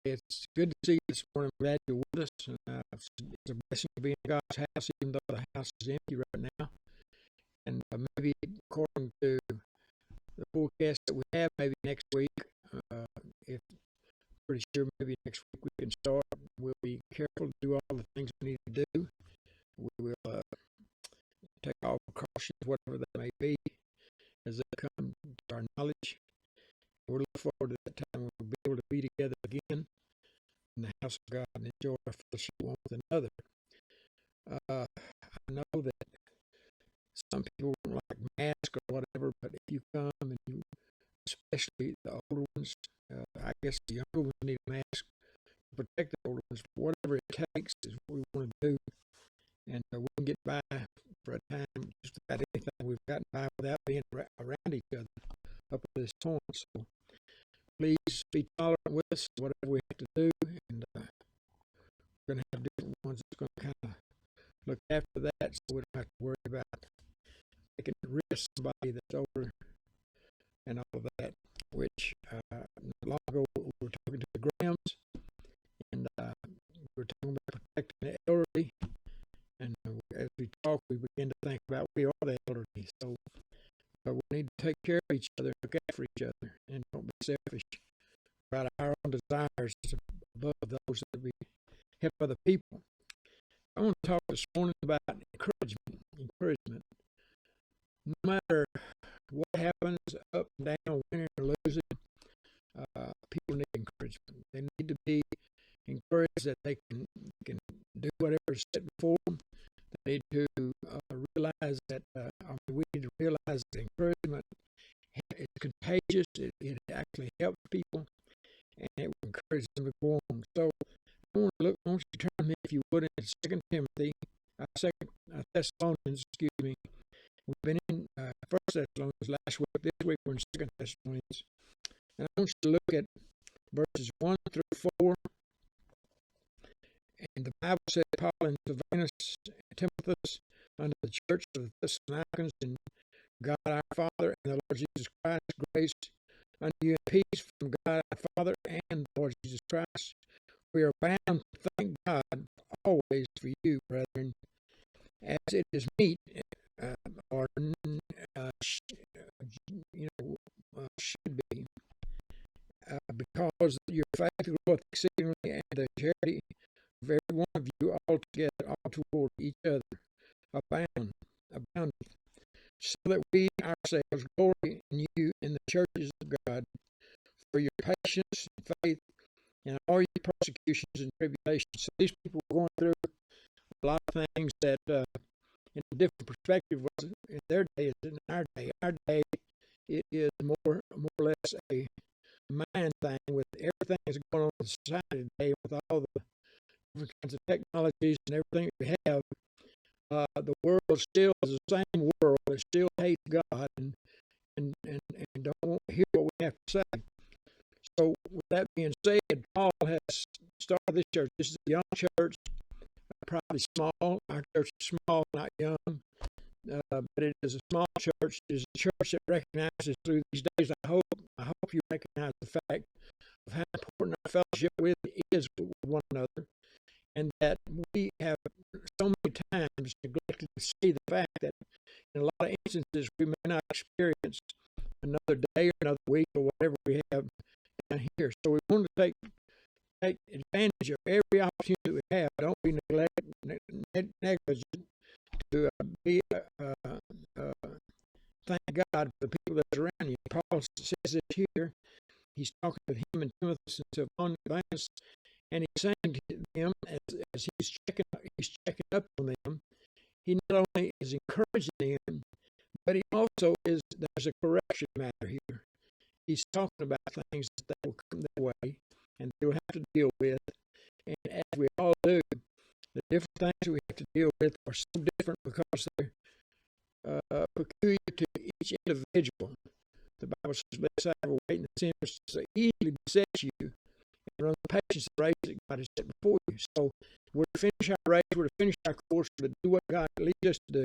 It's good to see you this morning. I'm glad you're with us. It's a blessing to be in God's house, even though the house is empty right now. And maybe according to the forecast that we have, maybe next week, if pretty sure maybe next week we can start. We'll be careful to do all the things we need to do. We will take all precautions, whatever they may be, as they come to our knowledge. We're looking forward to that time when we'll be able to be together again in the house of God and enjoy our fellowship one with another. I know that some people don't like masks or whatever, but if you come and you, especially the older ones, I guess the younger ones need a mask to protect the older ones. Whatever it takes is what we want to do, and we can get by for a time just about anything. We've gotten by without being around each other up to this point. So please be tolerant with us, whatever we have to do, and we're going to have different ones that's going to kind of look after that, so we don't have to worry about taking risk somebody that's older and all of that, which not long ago we were talking to the Grahams, and we were talking about protecting the elderly, and as we talk, we begin to think about we are the elderly, so we need to take care of each other, look out for each other, and don't be selfish about our own desires above those that we help other people. I want to talk this morning about encouragement. No matter what happens, up and down, winning or losing, people need encouragement. They need to be encouraged that they can do whatever is set before them. They need to realize that we need to realize that encouragement is contagious. It actually helps people, and it will encourage them to go on. So I want you to turn with me, if you would, in 2 Timothy, 2 Thessalonians, We've been in 1 Thessalonians last week. This week we're in 2 Thessalonians. And I want you to look at verses 1 through 4. And the Bible said, Paul and Silvanus and Timotheus unto the church of the Thessalonians, and God our Father and the Lord Jesus Christ, grace unto you and peace from God our Father and the Lord Jesus Christ. We are bound to thank God always for you, brethren, as it is meet, or should be, because your faith groweth exceedingly, and the charity of every one of you altogether, all toward each other, aboundeth, so that we ourselves glory in you in the churches of God, for your patience and faith and all your persecutions and tribulations. So these people were going through a lot of things that in a different perspective was in their day is in our day. Our day, it is more or less a mind thing with everything that's going on in society today, with all the different kinds of technologies and everything we have. The world still is the same world. It still hates God and don't want to hear what we have to say. So with that being said, Paul has started this church. This is a young church, probably small. Our church is small, not young, but it is a small church. It is a church that recognizes through these days. I hope you recognize the fact of how important our fellowship with is with one another, and that we have so many times neglected to see the fact that in a lot of instances we may not experience another day or another week or whatever we have down here. So we want to take advantage of every opportunity that we have. Don't be negligent to thank God for the people that are around you. Paul says this here. He's talking to him and Timothy and Silvanus, and he's saying to them as he's checking up on them. He not only is encouraging them, but he also there's a correction matter here. He's talking about things that will come their way and they will have to deal with. And as we all do, the different things we have to deal with are so different because they're peculiar to each individual. The Bible says, "Let Satan wait in the sinners so easily besets you, and run the patience and race that God has set before you." So we're to finish our race, we're to finish our course, we're to do what God leads us to do.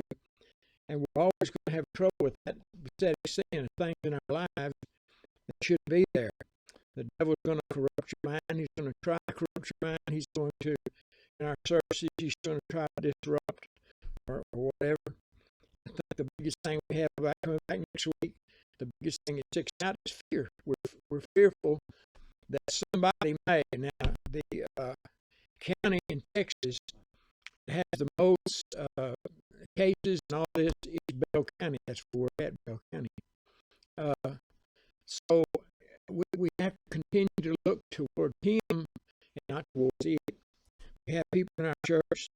And we're always going to have trouble with that besetting sin and things in our lives that should be there. The devil's going to corrupt your mind. He's going to try to corrupt your mind. He's going to, in our services, he's going to try to disrupt or whatever. I think the biggest thing we have about coming back next week, the biggest thing that sticks out is fear. We're fearful that somebody may. Now, the county in Texas that has the most cases and all this is Bell County. That's where we're at, Bell County. So we have to continue to look toward Him and not towards it. We have people in our church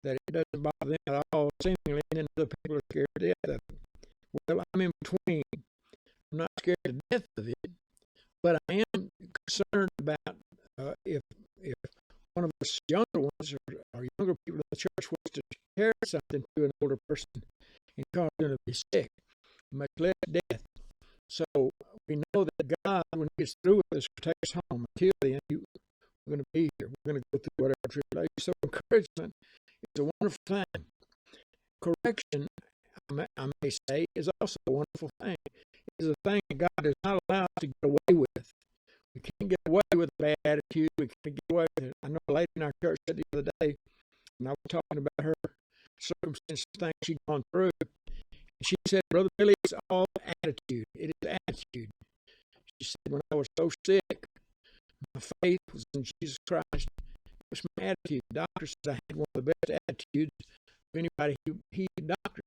that it doesn't bother them at all, seemingly, and then other people are scared to death of it. Well, I'm in between. I'm not scared to death of it, but I am concerned about if one of us younger ones or younger people in the church wants to carry something to an older person and cause them to be sick, much less death. So we know that God, when He gets through with us, will take us home. Until then, we're going to be here. We're going to go through whatever tribulation. So encouragement is a wonderful thing. Correction, I may say, is also a wonderful thing. It is a thing that God does not allow us to get away with. We can't get away with a bad attitude. We can't get away with it. I know a lady in our church said the other day, and I was talking about her circumstances, things she'd gone through. And she said, Brother Billy, it's all attitude. It is attitude. She said, when I was so sick, my faith was in Jesus Christ. It was my attitude. The doctor said I had one of the best attitudes of anybody he doctored.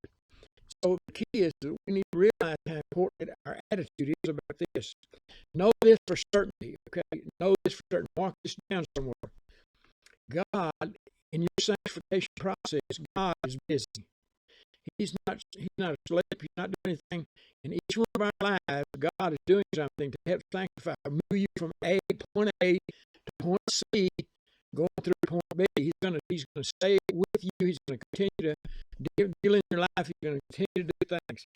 So the key is that we need to realize how important our attitude is about this. Know this for certainty, okay? Know this for certain. Mark this down somewhere. God, in your sanctification process, God is busy. He's not asleep. He's not doing anything. In each one of our lives, God is doing something to help sanctify, move you from point A to point C, going through point B. He's going to stay with you. He's going to continue to deal in your life. He's going to continue to do things.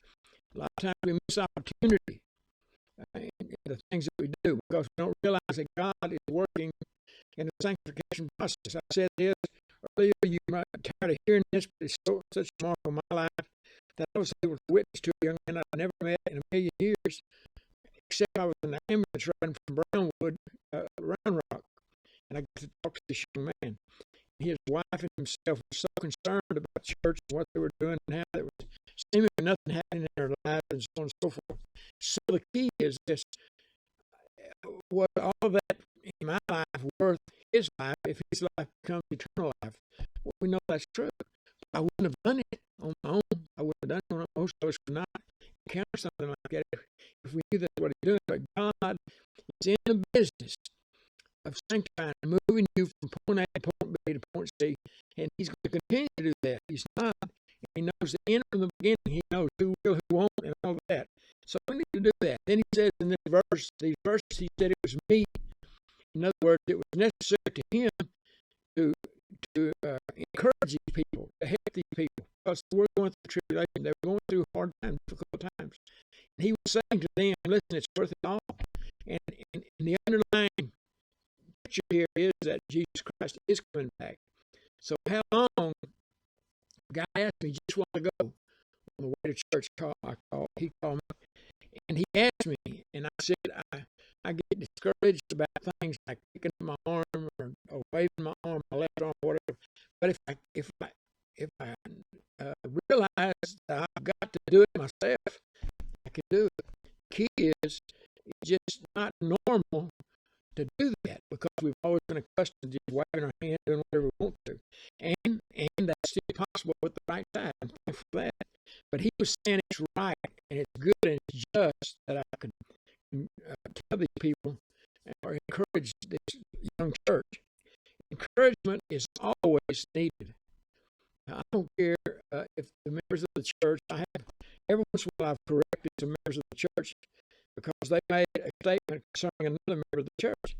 A lot of times we miss opportunity in the things that we do because we don't realize that God is working in the sanctification process. I said this earlier, you might be tired of hearing this, but it's such a mark of my life that I was able to witness to a young man I've never met in a million years, except I was in the ambulance riding from Brownwood, Round Rock, and I got to talk to this young man. His wife and himself were so concerned about church and what they were doing and how there was seemingly nothing happening in their lives and so on and so forth. So the key is this: what all of that in my life worth his life if his life becomes eternal life? Well, we know that's true. But I wouldn't have done it on my own. I wouldn't have done it on my own. Most of us would not encounter something like that if we knew that's what He's doing. But God is in the business of sanctifying, moving you from point A to point B to point C, and He's going to continue to do that. He's not. He knows the end from the beginning. He knows who will, who won't, and all of that. So we need to do that. Then He says in these verses, He said it was me. In other words, it was necessary to Him to encourage these people, to help these people, because they were going through tribulation. They were going through hard times, difficult times. And He was saying to them, listen, it's worth it all. And the underlying picture here is that Jesus Christ is coming back. So how long? A guy asked me just a while ago on the way to church. He called me, and he asked me, and I said, I get discouraged about things like picking up my arm or waving my arm, my left arm, whatever. But if I realize that I've got to do it myself, I can do it. The key is it's just not normal to do that because we've always been accustomed to just waving our hand, doing whatever we want to. And that's still possible with the right side. I'm thankful for that. But he was saying it's right and it's good and it's just that I could tell these people or encourage this young church. Encouragement is always needed. I don't care if the members of the church, every once in a while I've corrected some members of the church because they made a statement concerning another member of the church.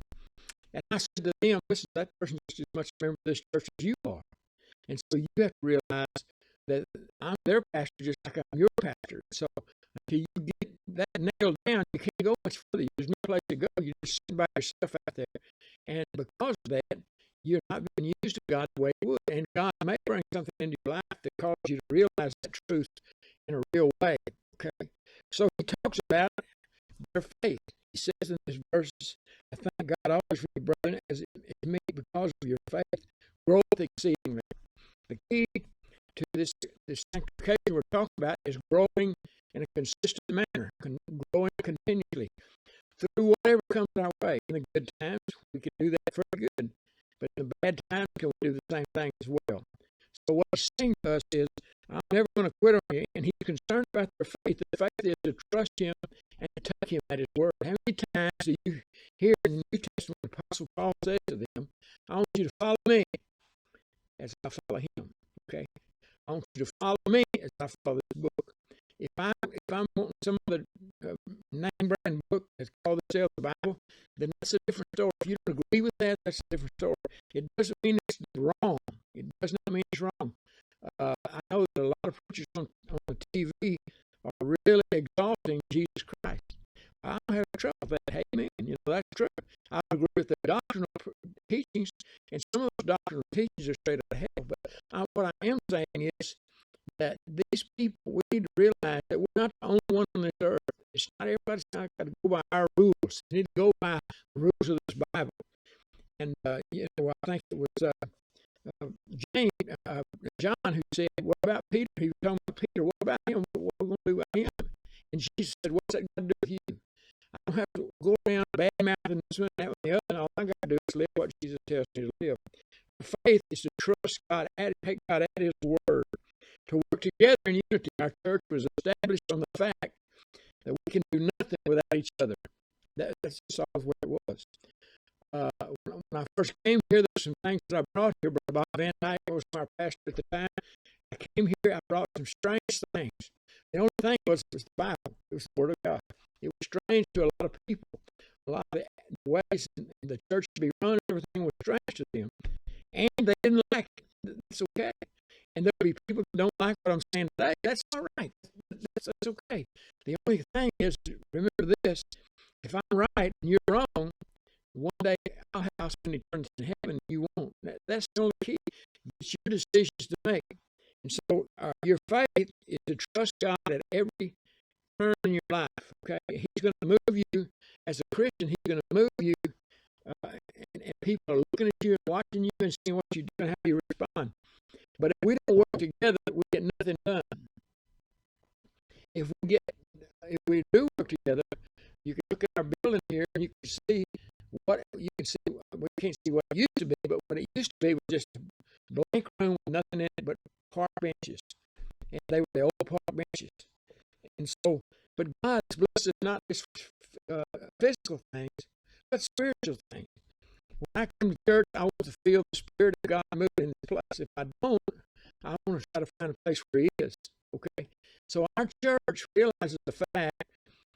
And I said to them, listen, that person is as much a member of this church as you are. And so you have to realize that I'm their pastor just like I'm your pastor. So until you get that nailed down, you can't go much further. There's no place to go. You're just sitting by yourself out there. And because of that, you're not being used to God the way you would. And God may bring something into your life that causes you to realize that truth in a real way. Okay? So he talks about their faith. He says in these verses, I think God always for you, brethren, as it may because of your faith, growth exceedingly. The key to this sanctification we're talking about is growing in a consistent manner, growing continually through whatever comes our way. In the good times, we can do that very good, but in the bad times, can we do the same thing as well? So what he's saying to us is, I'm never going to quit on you, and he's concerned about their faith. The faith is to trust him and to take him at his word. How many times do you hear in the New Testament the Apostle Paul says to them, I want you to follow me as I follow him, okay? I want you to follow me as I follow this book. If I'm wanting some other name brand book that's called the Sale of the Bible, then that's a different story. If you don't agree with that, that's a different story. It doesn't mean it's wrong. It does not mean it's wrong. I know that a lot of preachers on the TV are really exalting Jesus Christ. I don't have trouble with that. Amen. That's true. I agree with the doctrinal teachings, and some of those doctrinal teachings are straight out of hell. But what I am saying is that these people, we need to realize that we're not the only one on this earth. It's not everybody's not got to go by our rules. They need to go by the rules of this Bible. And I think it was John who said, "What about Peter?" He was talking about Peter. What about him? What are we going to do about him? And Jesus said, "What's that got to do with you? I don't have to go around bad mouthing this one, that one, the other. And all I got to do is live what Jesus tells me to live." Faith is to trust God, take God at His word, to work together in unity. Our church was established on the fact that we can do nothing without each other. That's just always what it was. When I first came here, there's some things that I brought here. Brother Bob Van Dyke was my pastor at the time. I came here, I brought some strange things. The only thing was the Bible. It was the Word of God. It was strange to a lot of people. A lot of the ways the church to be run, everything was strange to them. And they didn't like it. That's okay. And there'll be people that don't like what I'm saying today. That's all right. That's okay. The only thing is, remember this, if I'm right and you're wrong, one day I'll spend eternity in heaven and you won't. That's the only key. It's your decisions to make. And so your faith is to trust God at every turn in your life. Okay? He's going to move you as a Christian. He's going to move you and people are looking at you and watching you and seeing what you do and how you respond. But if we don't work together, we get nothing done. If we do work together, you can look at our building here and you can see we can't see what it used to be, but what it used to be was just a blank room with nothing in it but park benches. And they were the old park benches. And so, but God's blessed not just physical things, but spiritual things. When I come to church, I want to feel the Spirit of God moving in this place. If I don't, I want to try to find a place where He is. Okay? So our church realizes the fact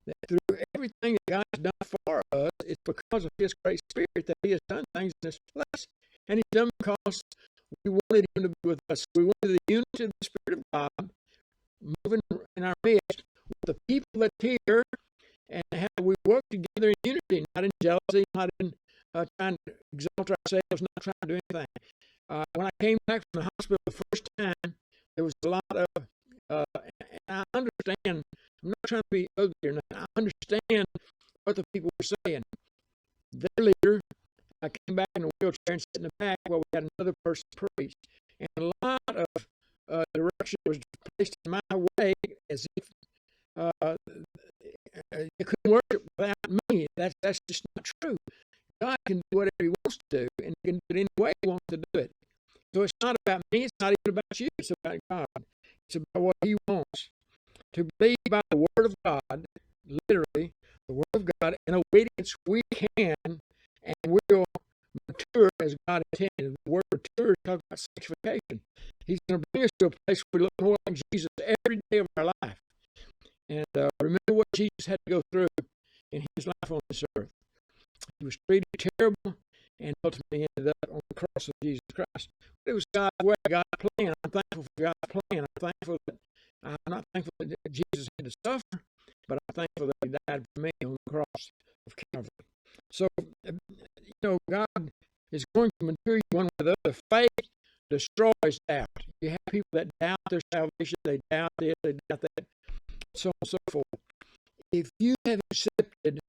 that through everything that God has done for us, it's because of His great Spirit that He has done things in this place. And He's done because we wanted Him to be with us. We wanted the unity of the Spirit of God moving in our midst with the people that's here, and how we work together in unity, not in jealousy, not in trying to exalt ourselves, not trying to do anything. When I came back from the hospital the first time, there was a lot of, and I understand, I'm not trying to be ugly or nothing, I understand what the people were saying. Their leader, I came back in a wheelchair and sat in the back while we had another person preach. And a lot of direction was placed in my way as if you couldn't worship without me. That's just not true. God can do whatever He wants to do, and He can do it any way He wants to do it. So it's not about me, it's not even about you, it's about God. It's about what He wants. To be by the Word of God, literally, the Word of God, in obedience we can and will mature as God intended. The word mature talks about sanctification. He's going to bring us to a place where we look more like Jesus every day of our life. And remember what Jesus had to go through in His life on this earth. He was treated terrible and ultimately ended up on the cross of Jesus Christ. But it was God's way, God's plan. I'm thankful for God's plan. I'm not thankful that Jesus had to suffer, but I'm thankful that He died for me on the cross of Calvary. So, God is going to mature you one with the other. Faith destroys doubt. You have people that doubt their salvation, they doubt this, they doubt that, so on and so forth. If you have accepted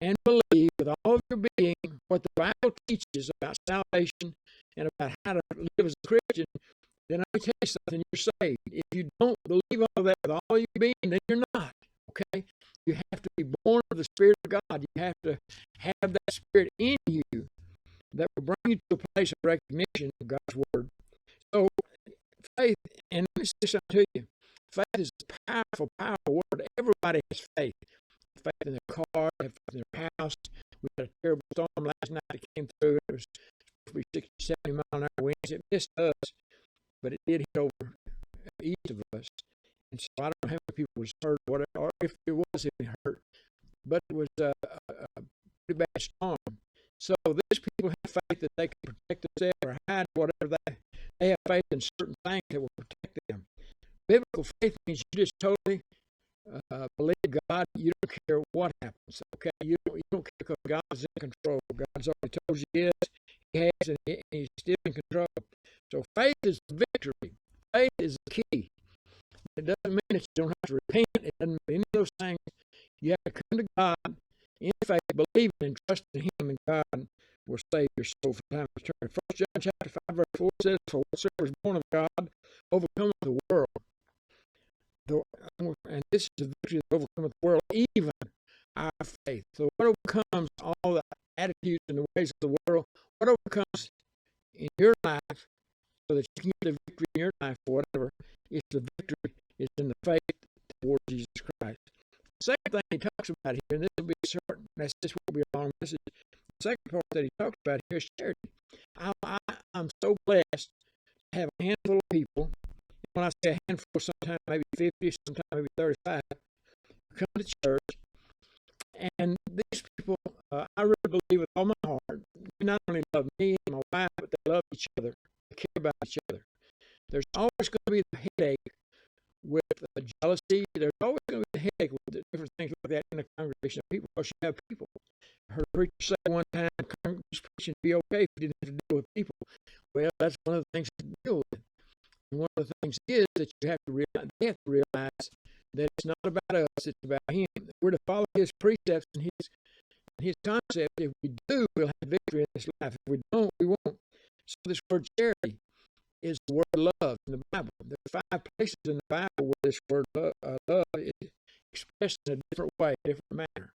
and believe with all of your being what the Bible teaches about salvation and about how to live as a Christian, then I tell you something, you're saved. If you don't believe all that with all your being, then you're not. Okay? You have to be born of the Spirit of God. You have to have that Spirit in you that will bring you to a place of recognition of God's Word. So, faith, and let me say something to you. Faith is a powerful, powerful word. Everybody has faith. Faith in their car, they have faith in their house. We had a terrible storm last night that came through. It was supposed to be 60, 70 mile an hour winds. It missed us, but it did hit over east of us. And so I don't know how many people was hurt, or if there was any hurt, but it was a pretty bad storm. So these people have faith that they can protect themselves or hide whatever they have faith in certain things that will protect them. Biblical faith means you just totally believe God. You don't care what happens. Okay, you don't care because God is in control. God's already told you He is. He has, and He's still in control. So faith is victory. Faith is the key. It doesn't mean that you don't have to repent. It doesn't mean any of those things. You have to come to God in faith, believing and trusting Him, and God will save your soul from time of eternity. 1 John chapter 5, verse 4 says, "For whatsoever is born of God overcometh the world." And this is the victory that overcometh the world, even our faith. So what overcomes all the attitudes and the ways of the world? What overcomes in your life so that you can get the victory in your life or whatever, is the victory is in the faith toward Jesus Christ. The second thing he talks about here, and this will be short, this will be a long message. The second part that he talks about here is charity. I'm so blessed to have a handful of people. When I say a handful, sometimes maybe 50, sometimes maybe 35, come to church. And these people, I really believe with all my heart, they not only love me and my wife, but they love each other. They care about each other. There's always going to be the headache with jealousy. There's always going to be the headache with different things like that in a congregation of people, because you have people. I heard a preacher say one time, congregation preaching would be okay if you didn't have to deal with people. Well, that's one of the things to deal with. And one of the things is that you have to realize, they have to realize that it's not about us, it's about Him. We're to follow His precepts and His concept. If we do, we'll have victory in this life. If we don't, we won't. So this word charity is the word love in the Bible. There are 5 places in the Bible where this word love is expressed in a different way, a different manner.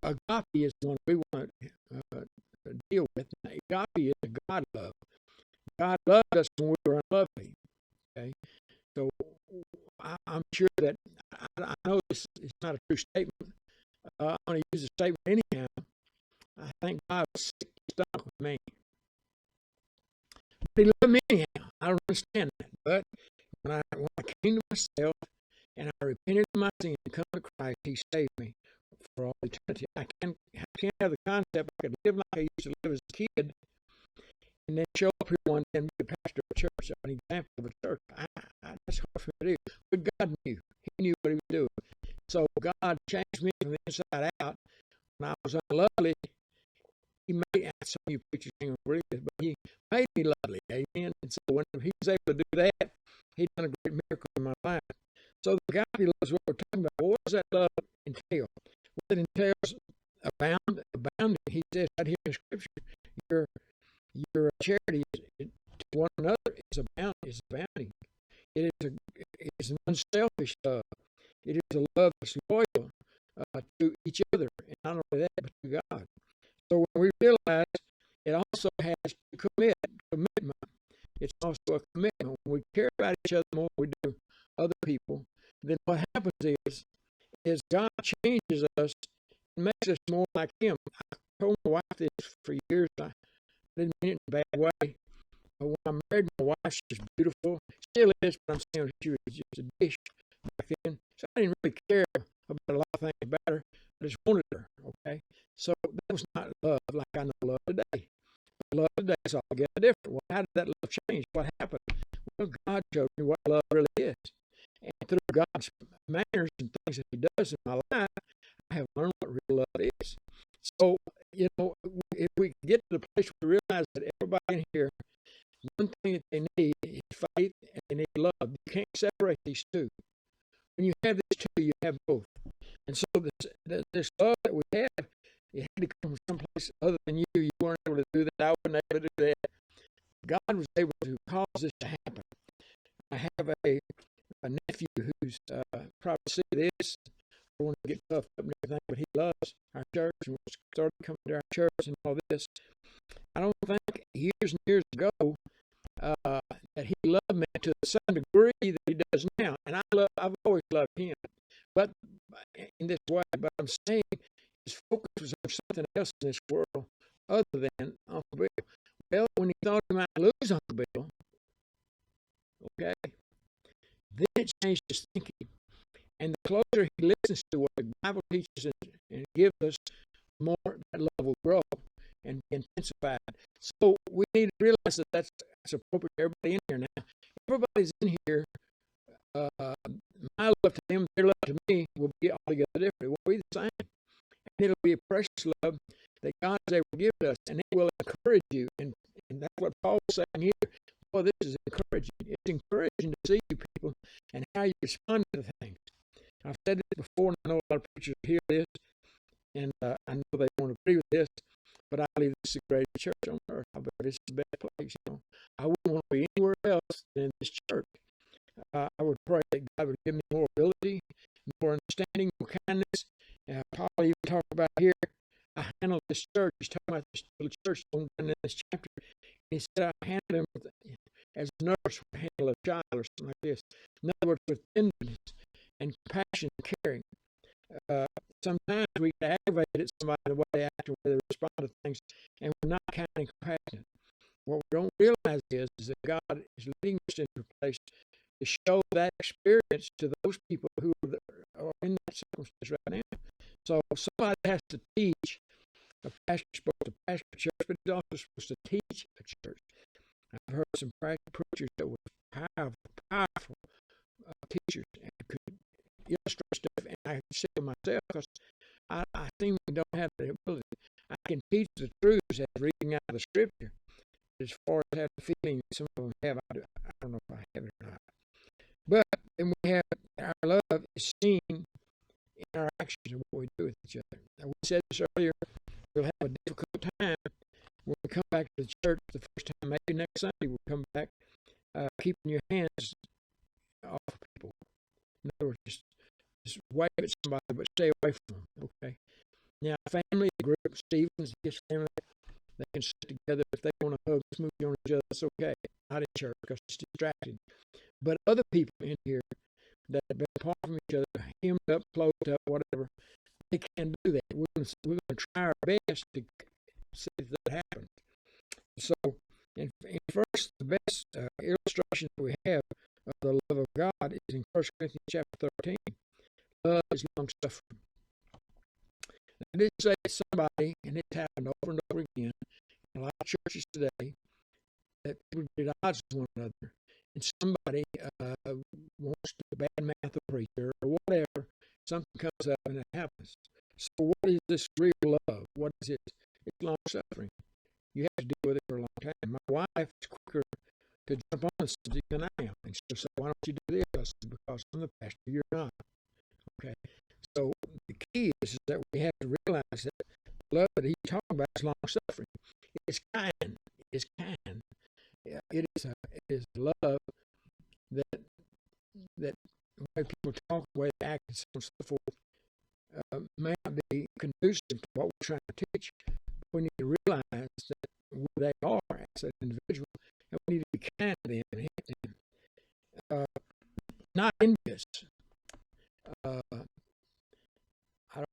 Agape is the one we want to deal with. Agape is a God love. God loved us when we were unlovely. Okay, so I'm sure that I know this is not a true statement. I'm going to use the statement anyhow. I think God was sick to stomach with me. But He loved me anyhow. I don't understand that. But when I came to myself and I repented of my sin and come to Christ, He saved me for all eternity. I can't have the concept I could live like I used to live as a kid and then show up here one day and be a pastor of a church, an example of a church. That's hard for me to do. But God knew. He knew what He was doing. So God changed me from the inside out. When I was unlovely, He made, some of you preachers ain't gonna believe this, but He made me lovely. Amen. And so when He was able to do that, He done a great miracle in my life. So the God He loves, what we're talking about, what does that love entail? Well, it entails abounding. He says right here in Scripture, your charity to one another is abounding. It is an unselfish love. It is a love that's loyal to each other, and not only that, but to God. So when we realize it also has commitment. It's also a commitment. When we care about each other more than we do other people, then what happens is God changes us and makes us more like Him. I told my wife this for years. I didn't mean it in a bad way. But when I married my wife, she was beautiful. Still is, but I'm saying she was just a dish back then. So I didn't really care about a lot of things about her. I just wanted her, okay? So that was not love like I know love today. But love today is altogether different. Well, how did that love change? What happened? Well, God showed me what love really is. And through God's manners and things that He does in my life, I have learned what real love is. So, if we get to the place where we realize that everybody in here, one thing that they need is faith and they need love. You can't separate these two. When you have these two, you have both. And so this love that we have It had to come from someplace other than you. You weren't able to do that. I wasn't able to do that. God was able to cause this to happen. I have a nephew who's probably see this. I want to get puffed up and everything, but he loves our church and started coming to our church and all this. I don't think years and years ago that he loved me to the same degree that he does now, and I've always loved him, but in this way. But I'm saying his focus was on something else in this world other than Uncle Bill. Well, when he thought he might lose Uncle Bill, okay, then it changed his thinking. And the closer he listens to what the Bible teaches and gives us, the more that love will grow and be intensified. So we need to realize that that's appropriate for everybody in here now. Everybody's in here. My love to them, their love to me will be altogether different. It won't be the same. And it'll be a precious love that God is able to give us, and it will encourage you. And that's what Paul's saying here. Well, this is encouraging. It's encouraging to see you people and how you respond to things. I've said this before, and I know a lot of preachers hear this, and I know they won't agree with this, but I believe this is the greatest church on earth. I believe this is the best place. I wouldn't want to be anywhere else than this church. I would pray that God would give me more ability, more understanding, more kindness. Paul even talked about here, I handle this church. He's talking about this little church in this chapter. He said, I handle him as a nurse would handle a child or something like this. In other words, with tenderness and compassion and caring. Sometimes we get aggravated at somebody the way they act or the way they respond to things, and we're not kind and compassionate. What we don't realize is that God is leading us into a place to show that experience to those people who are in that circumstance right now. So somebody has to teach. A pastor's supposed to pastor a church, but he's also supposed to teach a church. I've heard some preachers that were powerful teachers and could illustrate stuff, and I can see it myself because I seem to don't have the ability. I can teach the truths as reading out of the scripture. As far as having the feeling some of them have, I don't know if I have it or not. But then we have our love is seen in our actions and what we do with each other. Now, we said this earlier, we'll have a difficult time when we come back to the church the first time. Maybe next Sunday we'll come back keeping your hands off of people. In other words, just wave at somebody, but stay away from them, okay? Now, family, a group of Stevens, his family, they can sit together. If they want to hug, smooth on each other, it's okay. Not in church because it's distracting. But other people in here that have been apart from each other, hemmed up, closed up, whatever, they can do that. We're going to try our best to see if that happens. So, and first, the best illustration that we have of the love of God is in 1 Corinthians chapter 13. Love is long-suffering. I did say to somebody, and it's happened over and over again in a lot of churches today, that people get odds with one another. And somebody wants to badmouth the preacher or whatever. Something comes up and it happens. So what is this real love? What is it? It's long-suffering. You have to deal with it for a long time. My wife is quicker to jump on the subject than I am. And she'll say, why don't you do this? I said, because I'm the pastor, you're not. Okay. So the key is that we have to realize that the love that he's talking about is long-suffering. It's kind. It's kind. Yeah, it is love that the way people talk, the way they act, and so on and so forth, may not be conducive to what we're trying to teach. We need to realize that where they are as an individual, and we need to be kind to them and help them. Not envious. I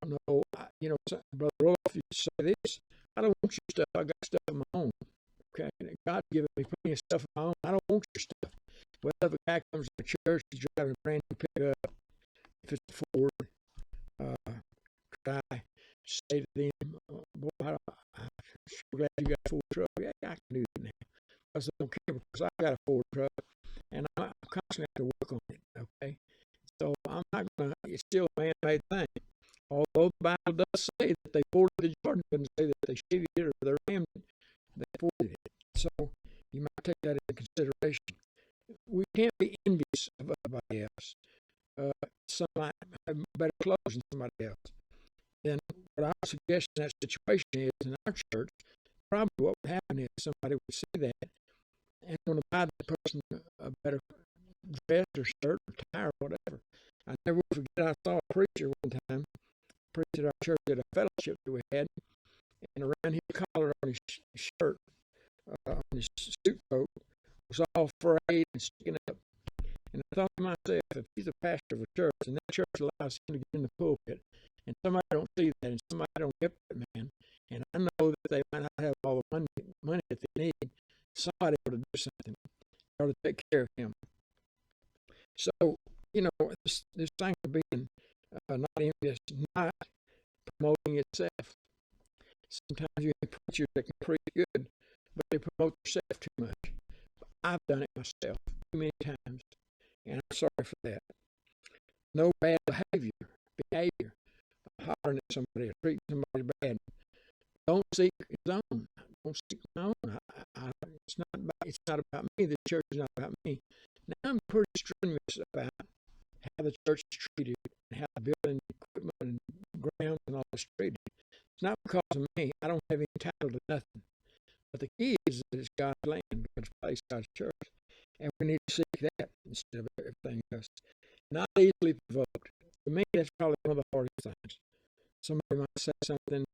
don't know, Brother Rolf used to say this, I don't want your stuff, I got stuff of my own. Okay, God's given me plenty of stuff of my own, I don't want your stuff. Well, if a guy comes to the church, he's driving a brand new pickup, if it's a Ford, could I say to them, boy, I'm so glad you got a Ford truck. Yeah, I can do that now. Because I don't care, because I got a Ford truck, and I constantly have to work on it, okay? So I'm not going to, it's still a man-made thing. Although the Bible does say that they forded the Jordan, it doesn't say that they cheated it or they rammed it, they forded it. So you might take that into consideration. We can't be envious of everybody else. Somebody have better clothes than somebody else. Then what I suggesting that situation is in our church, probably what would happen is somebody would see that and want to buy the person a better dress or shirt or tie or whatever. I never will forget, I saw a preacher one time, preached at our church at a fellowship that we had, and around his collar on his shirt, on his suit coat, was all frayed and sticking up. And I thought to myself, if he's a pastor of a church and that church allows him to get in the pulpit, and somebody don't see that, and somebody don't help that man, and I know that they might not have all the money that they need, somebody ought to do something. They ought to take care of him. So, this thing of being not envious, not promoting itself. Sometimes you have preachers that can preach good, but they promote themselves too much. I've done it myself too many times, and I'm sorry for that. No bad behavior, hollering at somebody or treating somebody bad. Don't seek his own. Don't seek my own. It's not about me. The church is not about me. Now I'm pretty strenuous about how the church is treated and how the building, equipment, and grounds and all is treated. It's not because of me. I don't have any title to nothing. But the key is that it's God's land, God's place, God's church. And we need to seek that instead of everything else. Not easily provoked. To me, that's probably one of the hardest things. Somebody might say something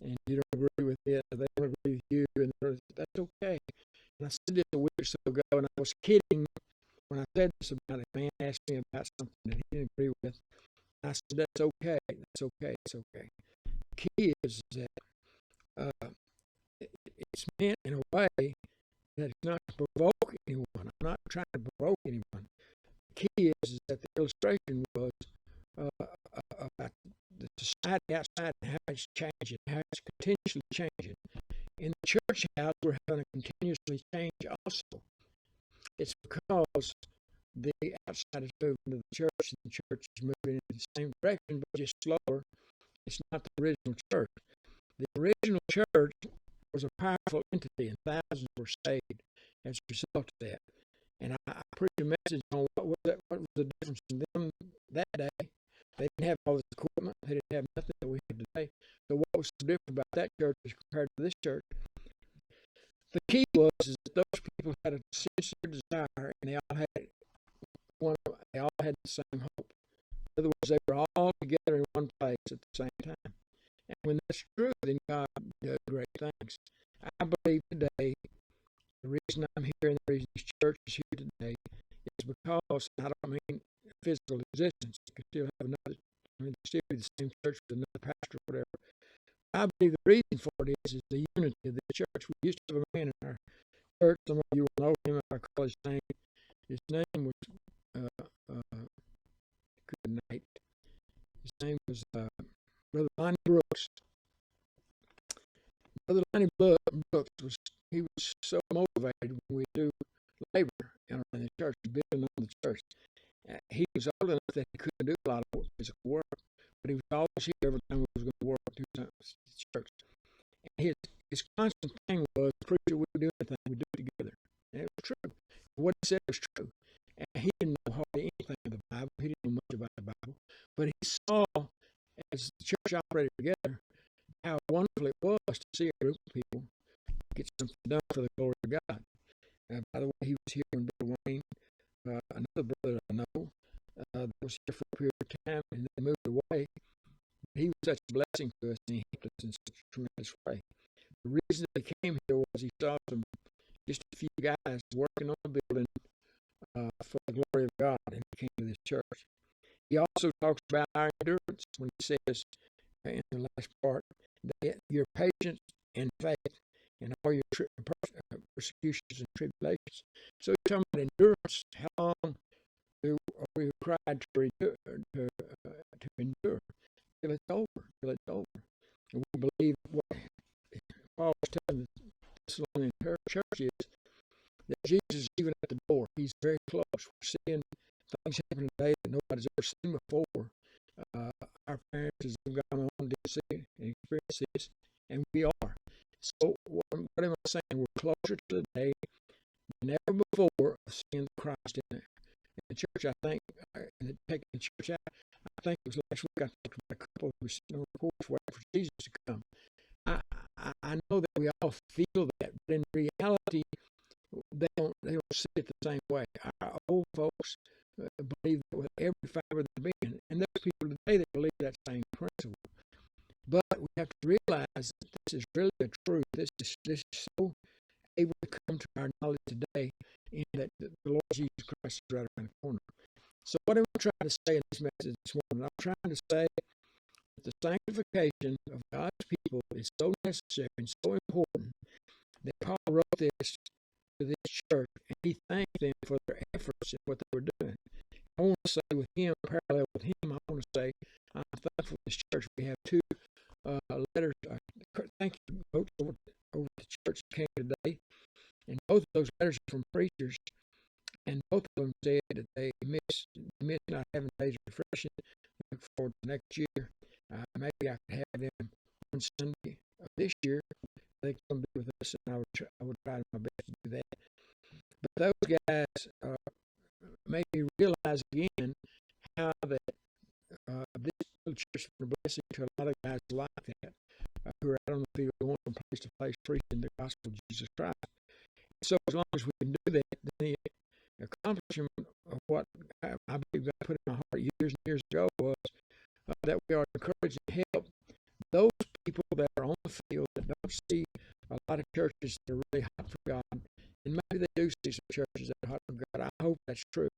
and you don't agree with it, or they don't agree with you, and that's okay. And I said this a week or so ago, and I was kidding when I said this about it. A man asked me about something that he didn't agree with. I said, that's okay. That's okay. It's okay. The key is that it's meant in a way that it's not to provoke anyone. I'm not trying to provoke anyone. The key is that the illustration was about the society outside and how it's changing, how it's continuously changing. In the church house, we're having to continuously change also. It's because the outside is moving to the church, and the church is moving in the same direction, but just slower. It's not the original church. The original church was a powerful entity, and thousands were saved as a result of that. And I preached a message on what was the difference in them that day. They didn't have all this equipment. They didn't have nothing that we have today. So what was so different about that church as compared to this church? The key was that those people had a sincere desire, and they all had the same hope. In other words, they were all together in one place at the same time. And when that's true, then God does great things. I believe today, the reason I'm here and the reason this church is here today is because, I don't mean physical existence. You could still have still be the same church with another pastor or whatever. I believe the reason for it is the unity of the church. We used to have a man in our church. Some of you will know him. I call his name. His name was good night. His name was Brother Lonnie Brooks. Brother Lonnie Brooks was so motivated when we do labor in the church, building on the church. He was old enough that he couldn't do a lot of physical work, but he was always here every time we was going to work through the church. And his constant thing was, preacher, we do anything, we do it together. And it was true. What he said was true. And he didn't know hardly anything of the Bible. He didn't know much about the Bible. But he saw, as the church operated together, how wonderful it was to see a group of people get something done for the glory of God. By the way, he was here when Brother Wayne, another brother I know, that was here for a period of time, and then moved away. He was such a blessing to us, and he helped us in such a tremendous way. The reason that he came here was he saw just a few guys working on a building for the glory of God, and he came to this church. He also talks about our endurance when he says in the last part that your patience and faith and all your persecutions and tribulations. So he's talking about endurance. How long are we required to endure? Till it's over. And we believe what Paul was telling the Thessalonian church is that Jesus is even at the door. He's very close. We're seeing things happen today that nobody's ever seen before. Our parents, as they've gone on, did see it and experience this, and we are. So what am I saying? We're closer to the day than ever before of seeing Christ in the church. I think, and taking the church out, I think it was last week I talked about a couple of we're sitting on the porch waiting for Jesus to come. I know that we all feel that, but in reality, they don't see it the same way. Our old folks believe that with every fiber of their being, and there's people today that believe that same principle. But we have to realize that this is really the truth. This is so able to come to our knowledge today, and that the Lord Jesus Christ is right around the corner. So what am I trying to say in this message this morning? I'm trying to say that the sanctification of God's people is so necessary and so important that Paul wrote this to this church, and he thanked them for their efforts in what they were doing. I want to say with him, parallel with him, I want to say I'm thankful for this church. We have two letters. Thank you, folks, over the church that came today. And both of those letters are from preachers, and both of them said that they miss not having days of refreshing. Look forward to next year. Maybe I could have them on Sunday of this year. They come be with us, and I would try my best to do that. But those guys made me realize again how that this little church has been a blessing to a lot of guys like that who are out on the field going from place to place preaching the gospel of Jesus Christ. So as long as we can do that, then the accomplishment of what I believe God put in my heart years and years ago was that we are encouraged to help those people that are on the field that don't see a lot of churches that are really hot for God. And maybe they do see some churches that are hot for God. I hope that's true.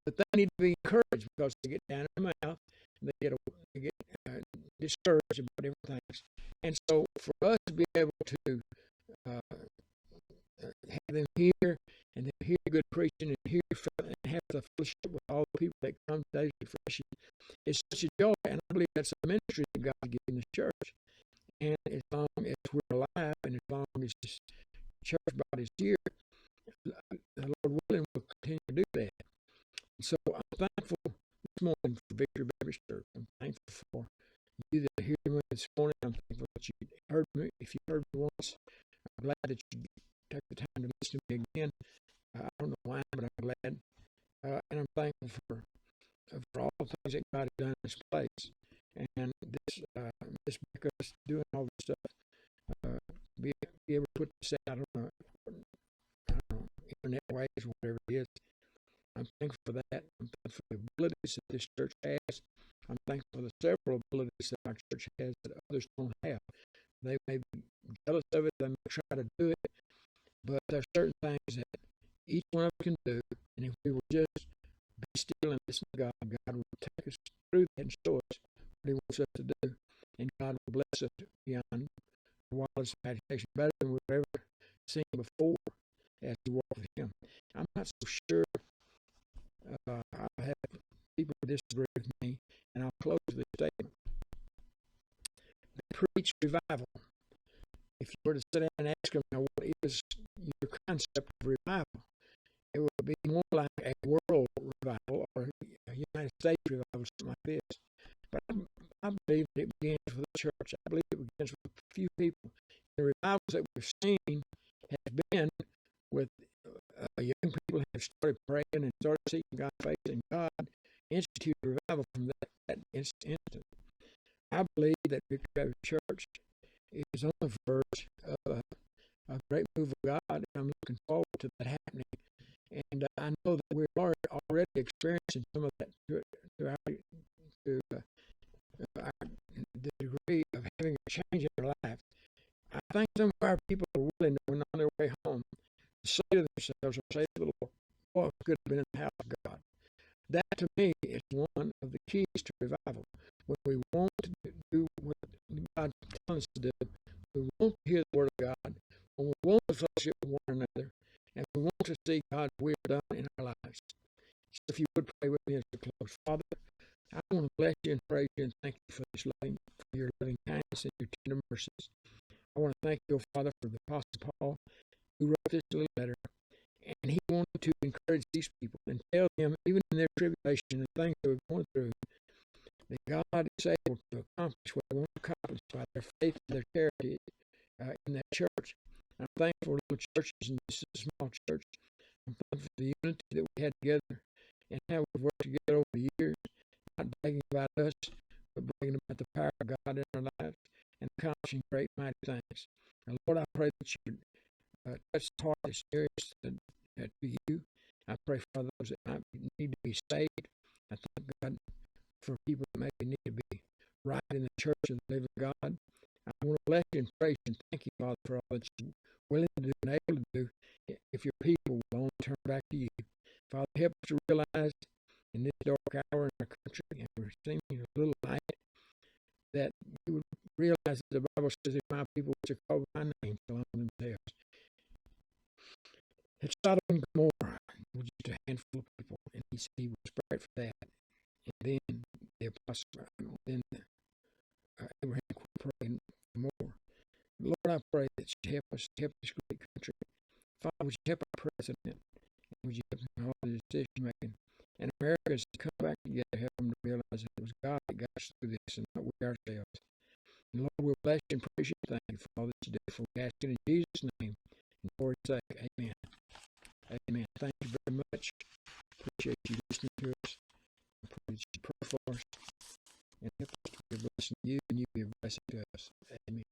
But they need to be encouraged because they get down in the mouth and they get discouraged about everything. And so for us to be able to have them hear and then hear good preaching and have the fellowship with all the people that come to days of refreshing is such a joy. And I believe that's a ministry that God has given the church. And as long as we're alive and as long as this church body is here, the Lord willing, will continue to do that. So I'm thankful this morning for Victory Baptist Church. I'm thankful for you that hear me this morning. I'm thankful that you heard me. If you heard me once, I'm glad that you take the time to listen to me again. I don't know why, but I'm glad. And I'm thankful for all the things that God has done in this place. And this because doing all this stuff, be able to put this out on internet ways or whatever it is. I'm thankful for that. I'm thankful for the abilities that this church has. I'm thankful for the several abilities that our church has that others don't have. They may be jealous of it. They may try to do it. But there are certain things that each one of us can do. And if we will just be still and listen to God, God will take us through that and show us what He wants us to do. And God will bless us beyond the wildest imagination, better than we've ever seen before as we walk with Him. I'm not so sure. I have people disagree with me, and I'll close this statement. They preach revival. If you were to sit down and ask them, now, what is your concept of revival? It would be more like a world revival or a United States revival, something like this. But I believe that it begins with the church. I believe it begins with a few people. The revivals that we've seen have been with young people have started praying and started seeking God's face, and God instituted revival from that instant. I believe that Victory Baptist Church is on the verge of a great move of God, and I'm looking forward to that happening. And I know that we're already experiencing some of that to the degree of having a change in our life. I think some of our people are willing, when on their way home, to say to themselves or say to the Lord, "Oh, I could have been in the house of God." That to me is one of the keys to revival. When we want to do what God tells us to do, we want to hear the Word of God, when we want to fellowship with one another, and we want to see God's will done in our lives. So if you would pray with me as we close. Father, I want to bless you and praise you and thank you for your loving kindness and your tender mercies. I want to thank you, Father, for the Apostle Paul, who wrote this little letter, and he wanted to encourage these people and tell them, even in their tribulation and things they were going through, that God is able to accomplish what they want to accomplish by their faith and their charity in that church. I'm thankful for little churches, and this is a small church. I'm thankful for the unity that we had together and how we've worked together over the years, not bragging about us, but bringing about the power of God in our lives and accomplishing great mighty things. And Lord, I pray that you would touch the heart that's nearest to you. I pray for those that might need to be saved. I thank God for people that maybe need to be right in the church of the living God. I want to bless you and praise you and thank you, Father, for all that you're willing to do and able to do if your people will only turn back to you. Father, help us to realize in this dark hour in our country, and we're seeing a little light, that we would realize that the Bible says, if my people which are called by name shall humble themselves. At Sodom and Gomorrah, it was just a handful of people, and he said he was prayed for that. And then the apostle, then Abraham quit praying for more. Lord, I pray that you help us, help this great country. Father, would you help our president? And would you help him in all the decision making? And Americans to come back together, help them to realize that it was God that got us through this and not we ourselves. And Lord, we'll bless you and praise you. Thank you for all that you do. For we ask it in Jesus' name and for his sake. Amen. Amen. Thank you very much. Appreciate you listening to us. I pray that you pray for us and help us to be a blessing to you and you be a blessing to us. Amen.